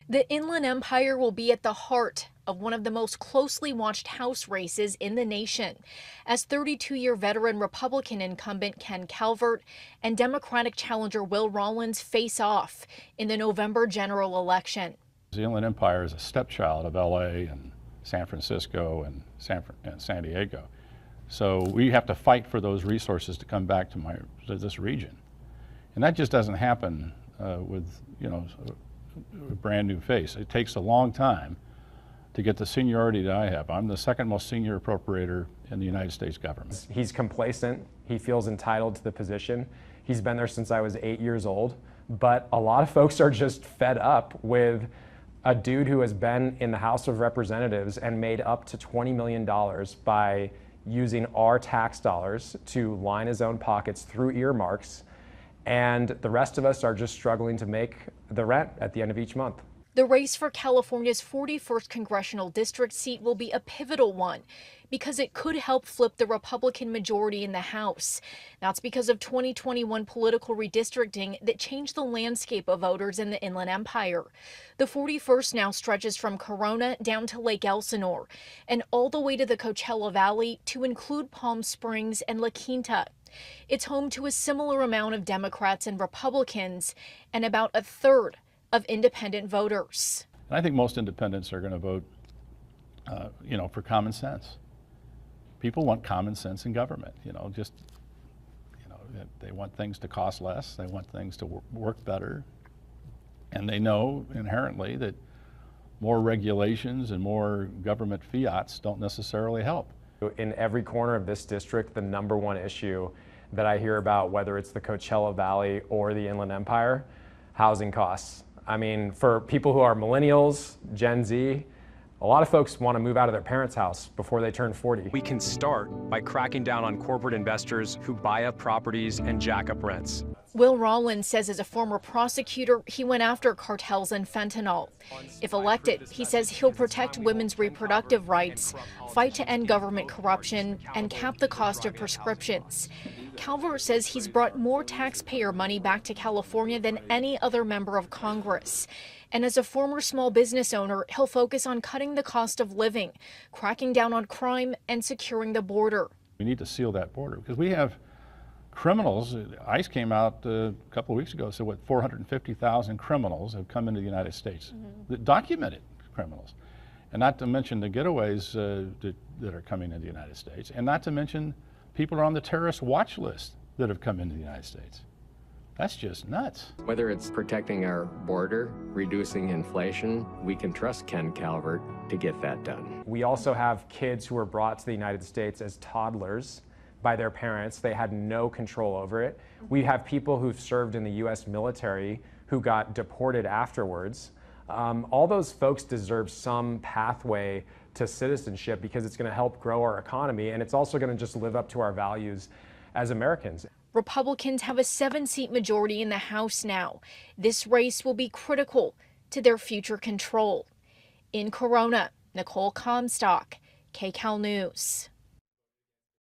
The Inland Empire will be at the heart of one of the most closely watched House races in the nation, as 32-year veteran Republican incumbent Ken Calvert and Democratic challenger Will Rawlins face off in the November general election. The Inland Empire is a stepchild of LA and San Francisco and San Diego. So we have to fight for those resources to come back to this region. And that just doesn't happen with, a brand new face. It takes a long time to get the seniority that I have. I'm the second most senior appropriator in the United States government. He's complacent. He feels entitled to the position. He's been there since I was 8 years old. But a lot of folks are just fed up with a dude who has been in the House of Representatives and made up to $20 million by using our tax dollars to line his own pockets through earmarks. And the rest of us are just struggling to make the rent at the end of each month. The race for California's 41st congressional district seat will be a pivotal one because it could help flip the Republican majority in the House. That's because of 2021 political redistricting that changed the landscape of voters in the Inland Empire. The 41st now stretches from Corona down to Lake Elsinore and all the way to the Coachella Valley to include Palm Springs and La Quinta. It's home to a similar amount of Democrats and Republicans and about a third of independent voters. And I think most independents are going to vote, for common sense. People want common sense in government. They want things to cost less. They want things to work better, and they know inherently that more regulations and more government fiats don't necessarily help. In every corner of this district, the number one issue that I hear about, whether it's the Coachella Valley or the Inland Empire, housing costs. I mean, for people who are millennials, Gen Z, a lot of folks want to move out of their parents' house before they turn 40. We can start by cracking down on corporate investors who buy up properties and jack up rents. Will Rawlins says as a former prosecutor, he went after cartels and fentanyl. If elected, he says he'll protect women's reproductive rights, fight to end government corruption, and cap the cost of prescriptions. Calvert says he's brought more taxpayer money back to California than any other member of Congress. And as a former small business owner, he'll focus on cutting the cost of living, cracking down on crime, and securing the border. We need to seal that border because we have criminals. ICE came out a couple of weeks ago, so 450,000 criminals have come into the United States, documented criminals. And not to mention the getaways that are coming into the United States, and not to mention people are on the terrorist watch list that have come into the United States. That's just nuts. Whether it's protecting our border, reducing inflation, we can trust Ken Calvert to get that done. We also have kids who were brought to the United States as toddlers by their parents. They had no control over it. We have people who've served in the U.S. military who got deported afterwards. All those folks deserve some pathway to citizenship because it's going to help grow our economy, and it's also going to just live up to our values as Americans. Republicans have a 7-seat majority in the House now. This race will be critical to their future control. In Corona, Nicole Comstock, KCAL News.